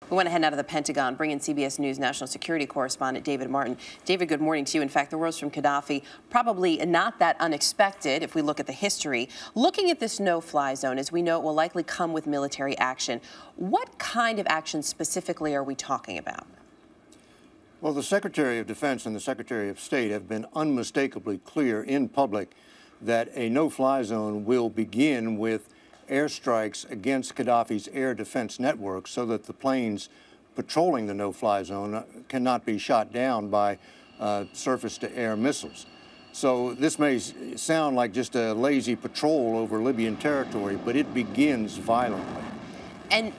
We want to head out of the Pentagon, bring in CBS News national security correspondent David Martin. David, good morning to you. In fact, the words from Gaddafi, probably not that unexpected if we look at the history. Looking at this no-fly zone, as we know, it will likely come with military action. What kind of action specifically are we talking about? Well, the Secretary of Defense and the Secretary of State have been unmistakably clear in public that a no-fly zone will begin with airstrikes against Gaddafi's air defense network so that the planes patrolling the no-fly zone cannot be shot down by surface-to-air missiles. So this may sound like just a lazy patrol over Libyan territory, but it begins violently. And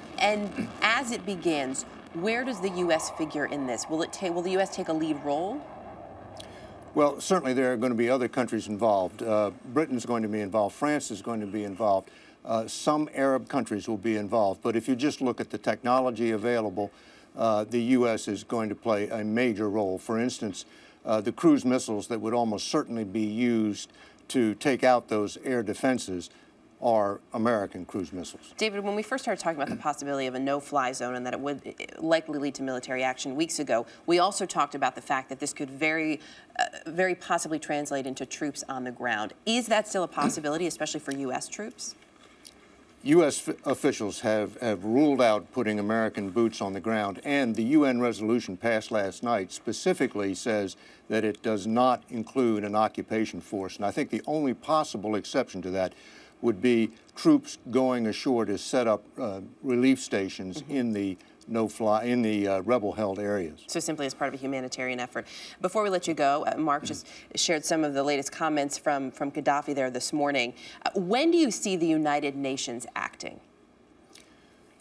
as it begins, where does the U.S. figure in this? Will the U.S. take a lead role? Well, certainly there are going to be other countries involved. Britain's going to be involved. France is going to be involved. Some Arab countries will be involved. But if you just look at the technology available, the U.S. is going to play a major role. For instance, the cruise missiles that would almost certainly be used to take out those air defenses are American cruise missiles. David, when we first started talking about the possibility of a no-fly zone and that it would likely lead to military action weeks ago, we also talked about the fact that this could very possibly translate into troops on the ground. Is that still a possibility, especially for U.S. troops? U.S. officials have ruled out putting American boots on the ground, and the UN resolution passed last night specifically says that it does not include an occupation force. And I think the only possible exception to that would be troops going ashore to set up relief stations in the rebel-held areas. So simply as part of a humanitarian effort. Before we let you go, Mark just shared some of the latest comments from Gaddafi there this morning. When do you see the United Nations acting?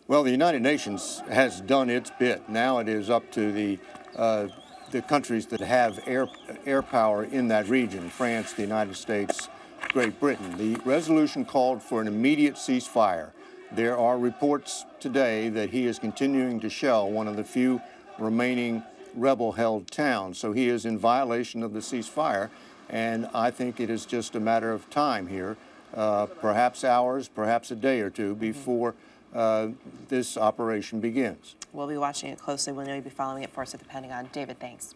Well, the United Nations has done its bit. Now it is up to the countries that have air power in that region, France, the United States, Great Britain. The resolution called for an immediate ceasefire. There are reports today that he is continuing to shell one of the few remaining rebel-held towns. So he is in violation of the ceasefire, and I think it is just a matter of time here, perhaps hours, perhaps a day or two before this operation begins. We'll be watching it closely. We'll know you'll be following it for us at the Pentagon. David, thanks.